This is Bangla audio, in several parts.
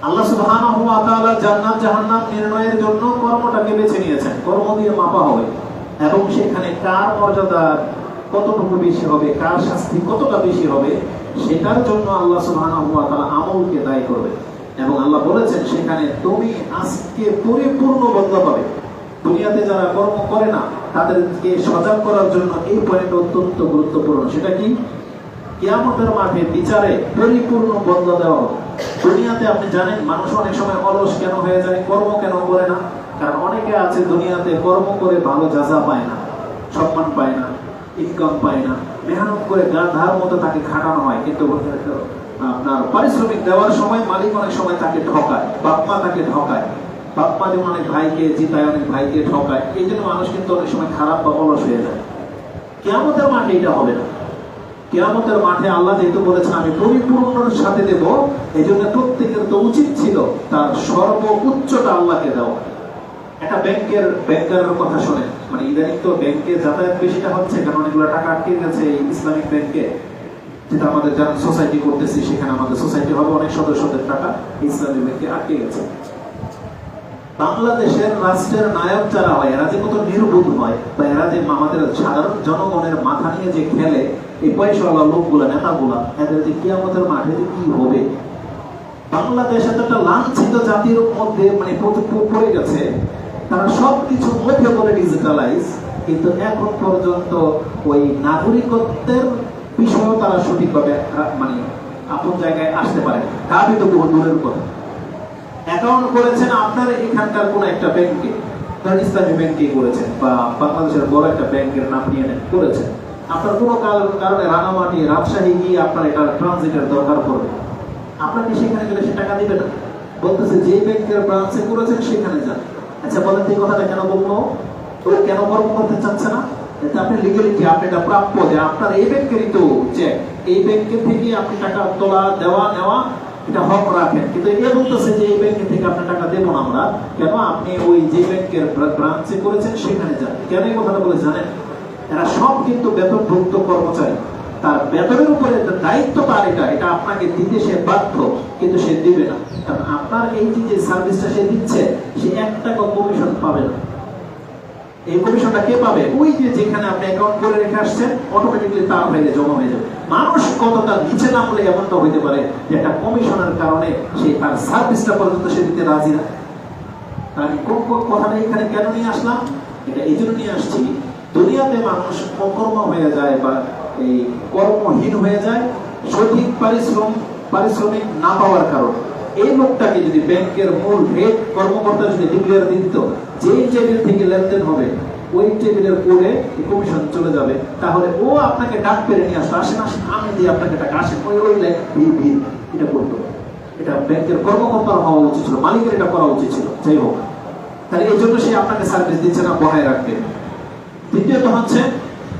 আল্লাহ সুবহানাহু ওয়া তাআলা জান্নাত জাহান্নাম নির্ণয়ের জন্য কর্মটাকে বেছে নিয়েছেন, কর্ম দিয়ে মাপা হবে এবং সেখানে কার মর্যাদা কতটুকু বেশি হবে, কার শাস্তি কতটা বেশি হবে, সেটার জন্য আল্লাহ সুবহানাহু ওয়া তাআলা আমলকে দায়ী করবে। এবং আল্লাহ বলেছেন সেখানে তুমি আজকে পরিপূর্ণ বদলা পাবে। দুনিয়াতে যারা কর্ম করে না তাদেরকে সজাগ করার জন্য এই পয়েন্ট অত্যন্ত গুরুত্বপূর্ণ। সেটা কি? কিয়ামতের মাঠে বিচারে পরিপূর্ণ বদলা দেওয়া হবে। দুনিয়াতে আপনি জানেন মানুষ অনেক সময় অলস কেন হয়ে যায়, কর্ম কেন করে না? কারণ অনেকে আছে দুনিয়াতে কর্ম করে ভালো যাজা পায় না, সম্মান পায় না, ইনকাম পায় না, মেহনত করে গাধার মতো তাকে খাটানো হয়, কিন্তু আপনার পারিশ্রমিক দেওয়ার সময় মালিক অনেক সময় তাকে ঠকায়, বাপ মা তাকে ঠকায়, বাপ মা যেমন অনেক ভাইকে জিতায়, অনেক ভাইকে ঠকায়। এই জন্য মানুষ কিন্তু অনেক সময় খারাপ বা অলস হয়ে যায়। কিয়ামতের মাঠে এটা হবে না। কিয়ামতের মাঠে আল্লাহ যেহেতু বলেছেন আমি পরিপূর্ণর সাথে দেব, এই জন্য প্রত্যেকের তো উচিত ছিল তার সর্বোচ্চটা আল্লাহকে দেওয়া। একটা ব্যাংকের কথা শোনেন, মানে ইদানিং তো ব্যাংকে যাতায়াত বেশিটা হচ্ছে, কারণ অনেকগুলো টাকা আটকে গেছে এই ইসলামিক ব্যাংকে, যেটা আমাদের যারা সোসাইটি করতেছি সেখানে আমাদের সোসাইটি হবে অনেক সদস্যদের টাকা ইসলামিক ব্যাংকে আটকে গেছে। বাংলাদেশের রাষ্ট্রের নায়ক যারা হয় এরা যে কত নির্বোধ হয়, বা এরা যে আমাদের সাধারণ জনগণের মাথা নিয়ে যে খেলে, এই পয়সাওয়ালা লোকগুলা, নেতাগুলা, এদের যে কিয়ামতের মাঠে যে কি হবে। বাংলাদেশ এতটা লাঞ্ছিত জাতির মধ্যে মানে পড়ে গেছে, তারা সবকিছু মুখে বলে ডিজিটালাইজ, কিন্তু এখন পর্যন্ত ওই নাগরিকত্বের বিষয়েও তারা সঠিকভাবে মানে আপন জায়গায় আসতে পারে। দাবি তো বহু দূরের কথা। অ্যাকাউন্ট করেছেন আপনার এখানকার কোন একটা ব্যাংকে, ধরেন ইসলামী ব্যাংকে করেছেন, বা বাংলাদেশের বড় একটা ব্যাংকের নাম নিয়ে করেছেন, আপনার কোনো কারণে রাঙামাটি রাজশাহী গিয়ে আপনার এটা ট্রানজিটের দরকার পড়বে, আপনাকে সেখানে গেলে সে টাকা দিবে না, বলতেছে যে ব্যাংকের ব্রাঞ্চে করেছেন সেখানে যান। আচ্ছা বলেন এই কথাটা কেন বলবো? তো কেন কর্ম করতে চাচ্ছে না? এটা আপনি লিগালিটি, আপনি এটা প্রাপ্য যে আপনার এই ব্যাংকেরই তো চেক, এই ব্যাংকের থেকে আপনি টাকা তোলা দেওয়া নেওয়া এটা হক রাখেন, কিন্তু এ বলতেছে যে এই ব্যাংকের থেকে আপনার টাকা দেবো না আমরা। কেন? আপনি ওই যে ব্যাংকের ব্রাঞ্চে করেছেন সেখানে যান। কেন এই কথাটা বলে জানেন? এরা সব কিন্তু বেতনভুক্ত কর্মচারী, তার বেতনের উপরে দায়িত্ব তার, এটা আপনাকে দিতে সে বাধ্য, কিন্তু সে দিবে না। কারণ আপনার এই যে সার্ভিসটা সে দিচ্ছে, সে 1 টাকা কমিশন পাবে না। এই কমিশনটা কে পাবে? ওই যে যেখানে আপনি অ্যাকাউন্ট করে রেখে আসছেন, অটোমেটিক্যালি তার হয়ে জমা হয়ে যাবে। মানুষ কতটা নিচে নামলে এমনটা হইতে পারে যে একটা কমিশনের কারণে সে তার সার্ভিসটা পর্যন্ত সে দিতে রাজি না। আমি কোন কথাটা এখানে কেন নিয়ে আসলাম? এটা এই জন্য নিয়ে আসছি, দুনিয়াতে মানুষ অকর্ম হয়ে যায় বা এই কর্মহীন হয়ে যায় সঠিক পারিশ্রমিক না পাওয়ার কারণে। এই লোকটাকে যদি ব্যাংকের মূল হেড কর্মকর্তা যদি ডিক্লেয়ার দিত যে টেবিল থেকে লেনদেন হবে ওই টেবিলের কোডে কমিশন চলে যাবে, তাহলে ও আপনাকে ডাক পেরে নিয়ে আসতো, আসেন আসেন আমি দিয়ে আপনাকে টাকা, আসেন ওই এটা করতো। এটা ব্যাংকের কর্মকর্তার হওয়া উচিত ছিল, মালিকের এটা করা উচিত ছিল। যাই হোক, তাহলে এই জন্য সে আপনাকে সার্ভিস দিচ্ছে না, বহায় রাখবে। দ্বিতীয়ত হচ্ছে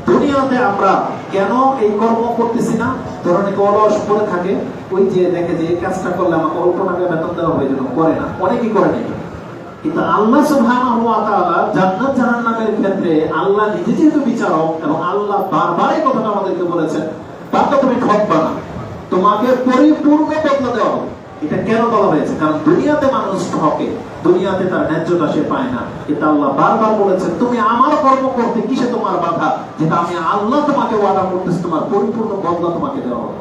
দুনিয়াতে আমরা কেন এই কর্ম করতেছি না? ধরেন অলস করে থাকে, ওই যে দেখে যে এই কাজটা করলে আমাকে অল্প টাকা বেতন দেওয়া হয়ে যেন করে না, অনেকেই করে নাকি। কিন্তু আল্লাহ সুবহানাহু ওয়া তাআলা জান্নাত জাহান্নামের ক্ষেত্রে আল্লাহ নিজে যেহেতু বিচারক, এবং আল্লাহ বারবার এই কথাটা আমাদেরকে বলেছেন, বান্দা তুমি ঠকবা না, তোমাকে পরিপূর্ণ বদলা দেওয়া হবে। এটা কেন বলা হয়েছে? কারণ দুনিয়াতে মানুষ ঠকে, দুনিয়াতে তার ন্যায্যতা সে পায় না, কিন্তু আল্লাহ বারবার বলেছেন তুমি আমার কর্ম করতে কিসে তোমার বাধা, যেটা আমি আল্লাহ তোমাকে ওয়াদা করতেছি তোমার পরিপূর্ণ বদলা তোমাকে দেওয়া হবে।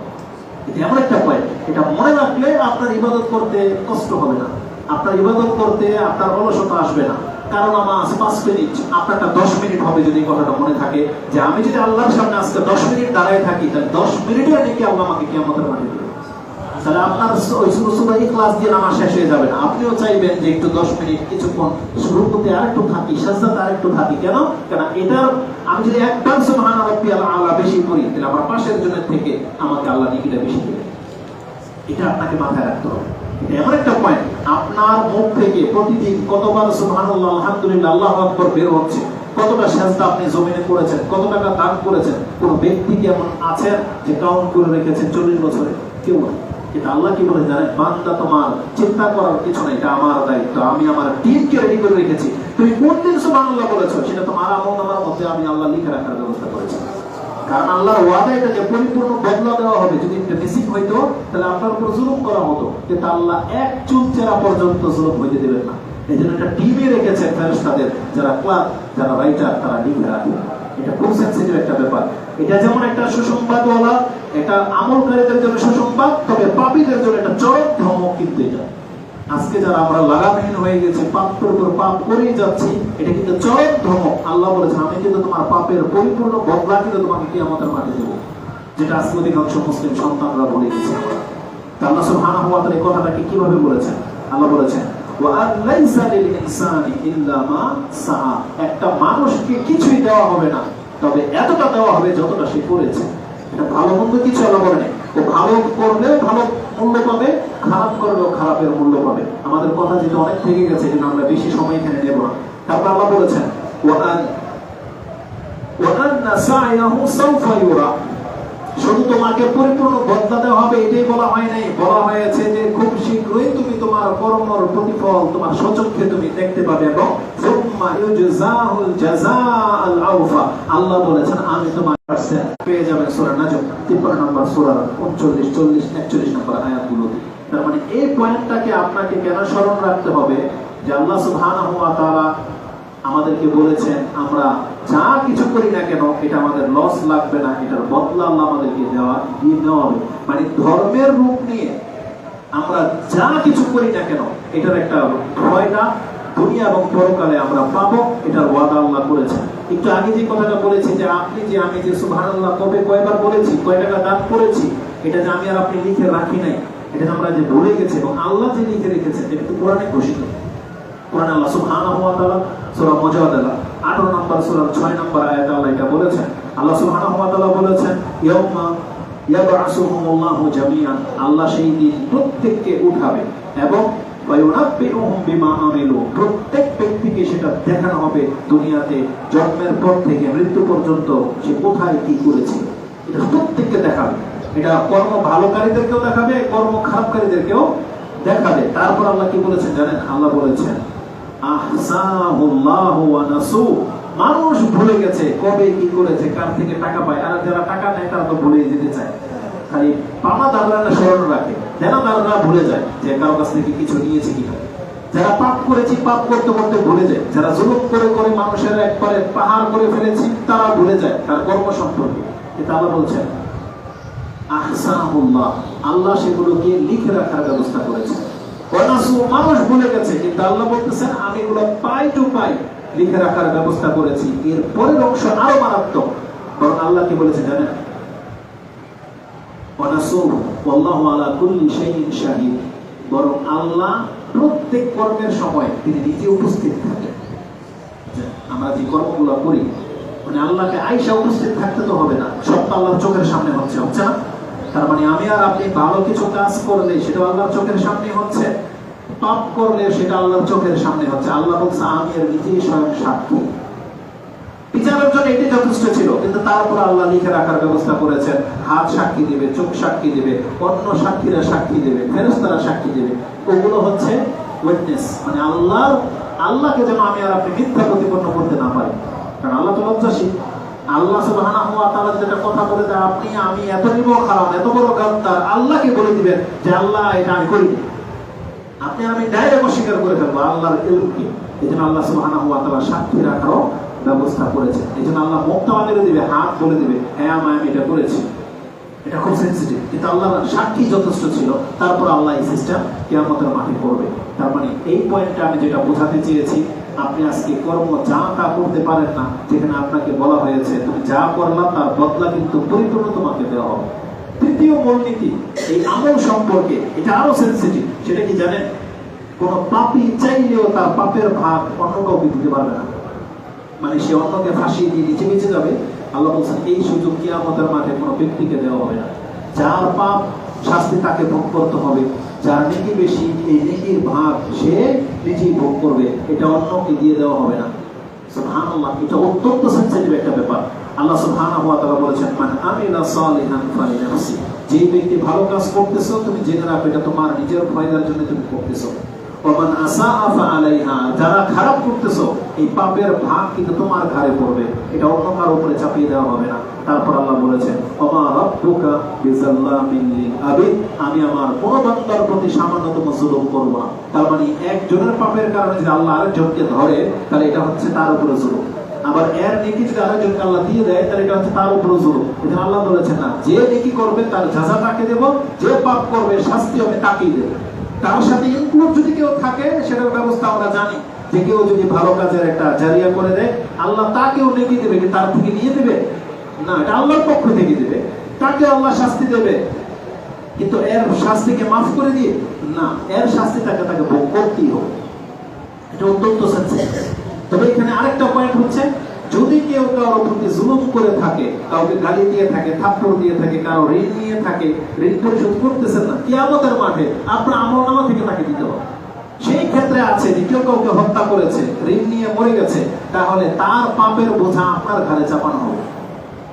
এটা এমন একটা পয়েন্ট, এটা মনে রাখলে আপনার ইবাদত করতে কষ্ট হবে না, আপনার ইবাদত করতে আপনার অলসতা আসবে না। কারণ আমার 5 মিনিট, আপনারটা 10 মিনিট হবে যদি কথাটা মনে থাকে যে আমি যদি আল্লাহর সামনে আজকে 10 মিনিট দাঁড়ায় থাকি, তাহলে 10 মিনিটের নাকি আল্লাহ আমাকে কিয়ামতের মাঠে দিবে। তাহলে আপনার ওই সূরা ইখলাস দিয়ে নামাজ শেষ হয়ে যাবে না, আপনিও চাইবেন যে একটু 10 মিনিট কিছুক্ষণ রুকুতে আরেকটু থাকি, সাজদাতে আরেকটু থাকি। কেন? কারণ এটার আমি যদি একবার সুবহানা রাব্বিয়াল আলা বেশি করি, তাহলে আমার পাশের জনের থেকে আমাকে আল্লাহ নেকিটা বেশি দেবে। এটা আপনাকে মাথায় রাখতে হবে। এটা এমন একটা পয়েন্ট, আপনার মুখ থেকে প্রতিদিন কতবার সুবহানাল্লাহ আলহামদুলিল্লাহ আল্লাহু আকবার বের হচ্ছে, কতটা সাজদা আপনি জমিনে করেছেন, কত টাকা দান করেছেন। কোন ব্যক্তি কি এমন আছেন যে কাউন্ট করে রেখেছেন 40 বছরে? কেউ না। এটা আল্লাহ কি বলে জানেন? বান্দা তোমার চিন্তা করার কিছু নেই, এটা আমার দায়িত্ব, আমি আমার টিমকে রেডি করে রেখেছি। তুমি কোন দিন সুবহানাল্লাহ বলেছো সেটা তোমার আমল নামার মধ্যে আমি আল্লাহ লিখে রাখার ব্যবস্থা করেছি। কারণ আল্লাহর ওয়াদা এটা যে পরিপূর্ণ বদলা দেওয়া হবে। যদি এটা মিসিং হইতো তাহলে আপনার উপর জুলুম করা হতো, কিন্তু আল্লাহ এক চুল চেরা পর্যন্ত জুলুম হইতে দেবেন না। এই জন্য একটা টিমে রেখেছে ফেরেশতাদের, যারা ক্লার্ক, যারা রাইটার, তারা লিখে রাখে। এটা খুব সেনসিটিভ একটা ব্যাপার। এটা যেমন একটা সুসংবাদওয়ালা, এটা আমলকারীদের জন্য সুসংবাদ, তবে পাপীদের জন্য একটা চরম ধমক। কিন্তু এটা আজকে যারা আমরা লাগামহীন হয়ে গেছে, পাপের উপর পাপ করেই যাচ্ছি, এটা কিন্তু চরম ধমক। আল্লাহ বলেছেন আমি কিন্তু তোমার পাপের পরিপূর্ণ বদলা কিন্তু তোমাকে কিয়ামতের মাঠে দেব, যেটা আজকে অধিকাংশ মুসলিম সন্তানরা বলে গেছে। আল্লাহ সুবহানাহু ওয়া তাআলা এই কথাটাকে কিভাবে বলেছেন? আল্লাহ বলেছেন ওয়া আন লাইসা লিল ইনসানি ইল্লা মা সাআ, একটা মানুষকে কিছুই দেওয়া হবে না, তবে এতটা দেওয়া হবে যতটা সে করেছে। এটা ভালো মন্দ কিছু আল্লাহ বলে নেই। ও ভালো করলেও ভালো মূল্য পাবে, খারাপ করলেও খারাপের মূল্য পাবে। আমাদের কথা যেটা অনেক থেকে গেছে, যেটা আমরা বেশি সময় এখানে নেব না। তারপর আল্লাহ বলেছেন ওয়া আন্না সা'য়াহু সাওফা ইউরা, শুধু তোমাকে পরিপূর্ণ বদলা দেওয়া হবে এটাই বলা হয় নাই, বলা হয়েছে যে খুব শীঘ্রই তুমি তোমার কর্মের প্রতিফল তোমার স্বচক্ষে তুমি দেখতে পাবে, এবং সুম্মা ইউজজাহুল জাযাআল আওফা। আল্লাহ বলেছেন আমি তোমার কাছে পেয়ে যাবেন সূরা নাজম 53 নম্বর সূরা 39, 40, 41 নম্বর আয়াতগুলোতে। তার মানে এই পয়েন্টটাকে আপনাকে কেন স্মরণ রাখতে হবে যে আল্লাহ সুবহানাহু ওয়া তাআলা আমাদেরকে বলেছেন আমরা যা কিছু করি না কেন এটা আমাদের লস লাগবে না, এটার বদলা আল্লাহ আমাদেরকে দিয়ে দেওয়া হবে। মানে ধর্মের রূপ নিয়ে আমরা যা কিছু করি না কেন এটার একটা ফয়দা দুনিয়া এবং পরকালে আমরা পাবো, এটার ওয়াদা আল্লাহ করেছেন। একটু আগে যে কথাটা বলেছি যে আপনি যে আমি যে সুবহানাল্লাহ কবে কয়বার বলেছি, কয় টাকা দান করেছি, এটা যে আমি আর আপনি লিখে রাখি নাই, এটা আমরা যে ভুলে গেছি, এবং আল্লাহ যে লিখে রেখেছেন এটা তো কোরআনে ঘোষিত। কোরআনে আল্লাহ সুবহানাহু ওয়া তাআলা সূরা মুজাদালা 18 নম্বর সূরার 6 নম্বর আয়াতে আল্লাহ এটা বলেছেন। আল্লাহ সুবহানাহু ওয়া তাআলা বলেছেন ইয়াউমা ইয়াবআসুহুমুল্লাহু জামিআন, আল্লাহ সেই দিন প্রত্যেককে উঠাবে এবং ওয়ায়ুনাব্বিউহুম বিমা আমিলু, প্রত্যেক ব্যক্তিকে সেটা দেখানো হবে দুনিয়াতে জন্মের পর থেকে মৃত্যু পর্যন্ত সে কোথায় কি করেছে, এটা প্রত্যেককে দেখাবে। এটা কর্ম ভালোকারীদেরকেও দেখাবে, কর্ম খারাপকারীদেরকেও দেখাবে। তারপর আল্লাহ কি বলেছেন জানেন? আল্লাহ বলেছেন আহসাহুল্লাহু ওয়া নাসু, মানুষ ভুলে গেছে কবে কি করেছে, কার থেকে টাকা পায়। আর যারা টাকা নেয় তারা তো ভুলে যেতে চায়, খালি পাওনাদাররা স্মরণ রাখে, দেনাদাররা ভুলে যায় যে কারো কাছ থেকে কিছু নিয়েছে কিনা। যারা পাপ করেছি পাপ করতে করতে ভুলে যায়, যারা জুলুম করে করে মানুষের একবারে পাহাড় করে ফেলেছি তারা ভুলে যায় তার কর্ম সম্পর্কে। এটা আল্লাহ বলছেন আহসাহুল্লাহ, আল্লাহ সেগুলোকে লিখে রাখার ব্যবস্থা করেছেন। মানুষ ভুলে গেছে, কিন্তু আল্লাহ বলতেছেন আমি এগুলো পাই টু পাই লিখে রাখার ব্যবস্থা করেছি। এর পরের অংশ আরো মারাত্মক, বরং আল্লাহ কি বলেছে জানেন? ওয়াল্লাহু আলা কুল্লি শাইইন শাহীদ, বরং আল্লাহ প্রত্যেক কর্মের সময় তিনি নিজে উপস্থিত থাকেন। আমরা যে কর্মগুলো করি মানে আল্লাহকে আয়েশা উপস্থিত থাকতে তো হবে না, সব তো আল্লাহর চোখের সামনে হচ্ছে না? তার মানে আমি আর আপনি ভালো কিছু কাজ করলে সেটা আল্লাহর চোখের সামনে হচ্ছে, পাপ করলে সেটা আল্লাহর চোখের সামনে হচ্ছে। আল্লাহ বলছে আমি আর নিজেই স্বয়ং সাক্ষী। বিচারের জন্য এটি যথেষ্ট ছিল, কিন্তু তারপর আল্লাহ লিখে রাখার ব্যবস্থা করেছেন। হাত সাক্ষী দিবে, চোখ সাক্ষী দিবে, অন্য সাক্ষীরা সাক্ষী দেবে, ফেরেশতারা সাক্ষী দেবে। ওগুলো হচ্ছে উইটনেস, মানে আল্লাহকে যেন আমি আর আপনি মিথ্যা প্রতিপন্ন করতে না পারি, কারণ আল্লাহ তো লজ্জাশীল। আল্লাহ সুবহানাহু ওয়া তাআলা যেটা কথা বলে যে আপনি আমি এত নির্মম হারাম, এত বড় গাদ্দার, আল্লাহকে বলে দিবেন যে আল্লাহ এটা আমি করিনি, আপনি আমি ডাইরেক্ট অস্বীকার করে ফেলবো আল্লাহর ইলমকে। এজন্য আল্লাহ সুবহানাহু ওয়া তাআলা সাক্ষী রাখারও ব্যবস্থা করেছেন। এজন্য আল্লাহ মুখটা মেরে দিবে, হাত বলে দিবে হ্যাঁ আমি এটা করেছি। এটা খুব সেনসিটিভ, কিন্তু আল্লাহর সাক্ষী যথেষ্ট ছিল। তারপর আল্লাহ এই সিস্টেম কিয়ামতের মাঠে করবে। তার মানে এই পয়েন্টটা আমি যেটা বোঝাতে চেয়েছি, আপনি আজকে কর্ম যা তা করতে পারেন না, যেখানে আপনাকে বলা হয়েছে তুমি যা করলা তার বদলা কিন্তু পরিপূর্ণ তোমাকে দেওয়া হবে। তৃতীয় মূলনীতি এই আমল সম্পর্কে, এটা আরো সেনসিটিভ। সেটা কি জানেন? কোন পাপী চাইলেও তার পাপের ভাগ অন্য কাউকে দিতে পারবে না, মানে সে অন্যকে ফাঁসিয়ে দিয়ে নিচে বেঁচে যাবে। আল্লাহ বলছেন এই সুযোগ কিয়ামতের মাঠে কোনো ব্যক্তিকে দেওয়া হবে না। যার পাপ শাস্তি তাকে ভোগ করতে হবে, যার নেকি বেশি এই নেকির ভাগ সে নিজেই ভোগ করবে, এটা অন্যকে দিয়ে দেওয়া হবে না। সুবহানাল্লাহ, এটা অত্যন্ত সেনসিটিভ একটা ব্যাপার। আল্লাহ সুবহানাহু ওয়া তাআলা বলেছেন মান আমিলা সালিহান ফালিনাফসি, যে ব্যক্তি ভালো কাজ করতেছো তুমি জেনে রাখো এটা তোমার নিজের ফায়দার জন্য তুমি করতেছো। ওমান আসাআ ফাআলাইহা, যারা খারাপ করতেছো এই পাপের ভাগ কিন্তু তোমার ঘাড়ে পড়বে, এটা অন্য কারো উপরে চাপিয়ে দেওয়া হবে না। তারপর আল্লাহ বলেছেন ওমা রাব্বুকা বিযাল্লামিন লিল আবিদ, আমি আমার কোন বান্দার প্রতি সামান্যতম জুলুম করব না। তার মানে একজনের পাপের কারণে যদি আল্লাহ আরেকজনকে ধরে তাহলে এটা হচ্ছে তার উপরে জুলুম, আবার এর নেকি যদি আরেকজনকে আল্লাহ দিয়ে দেয় তাহলে এটা হচ্ছে তার উপরে জুলুম। এখানে আল্লাহ বলেছেন না, যে নেকি করবে তার যাজা তাকে দেব, যে পাপ করবে শাস্তি আমি তাকেই দেব। তার সাথে ইনক্লুড যদি কেউ থাকে সেটার ব্যবস্থা আমরা জানি, যে কেউ যদি ভালো কাজের একটা জারিয়া করে দেয় আল্লাহ তাকেও নেকি দেবে, কি তার থেকে নিয়ে দেবে না, এটা আল্লাহর পক্ষ থেকে দেবে, তাকে আল্লাহ শাস্তি দেবে, কিন্তু এর শাস্তিকে মাফ করে দিয়ে না, এর শাস্তি তাকে ভোগ করতেই হবে। এটা অত্যন্ত সেন্সিটিভ। তবে এখানে আরেকটা পয়েন্ট হচ্ছে, যদি কেউ কারোর প্রতি জুলুম করে থাকে, কাউকে গালি দিয়ে থাকে, থাপ্পড় দিয়ে থাকে, কারো ঋণ নিয়ে থাকে, ঋণ পরিশোধ করতেছেন না, কিয়ামতের মাঠে আপনার আমলনামা থেকে তাকে দিতে হবে। সেই ক্ষেত্রে আছে যে কেউ কাউকে হত্যা করেছে, ঋণ নিয়ে মরে গেছে, তাহলে তার পাপের বোঝা আপনার ঘাড়ে চাপানো হবে,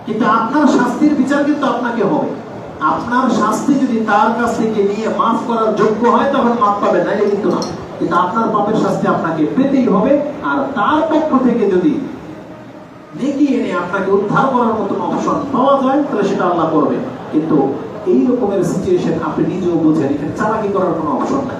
কিন্তু আপনার শাস্তির বিচার কিন্তু আপনাকে হবে। আপনার শাস্তি যদি তার কাছ থেকে নিয়ে মাফ করার যোগ্য হয় তখন মাফ পাবেন, নাইলে কিন্তু না। কিন্তু আপনার পাপের শাস্তি আপনাকে পেতেই হবে, আর তার পক্ষ থেকে যদি নেকি এনে আপনাকে উদ্ধার করার মতো অপশন পাওয়া যায় তাহলে সেটা আল্লাহ করবে। কিন্তু এই রকমের সিচুয়েশন আপনি নিজেও বুঝেন, এখানে চালাকি করার কোনো অপশন নাই।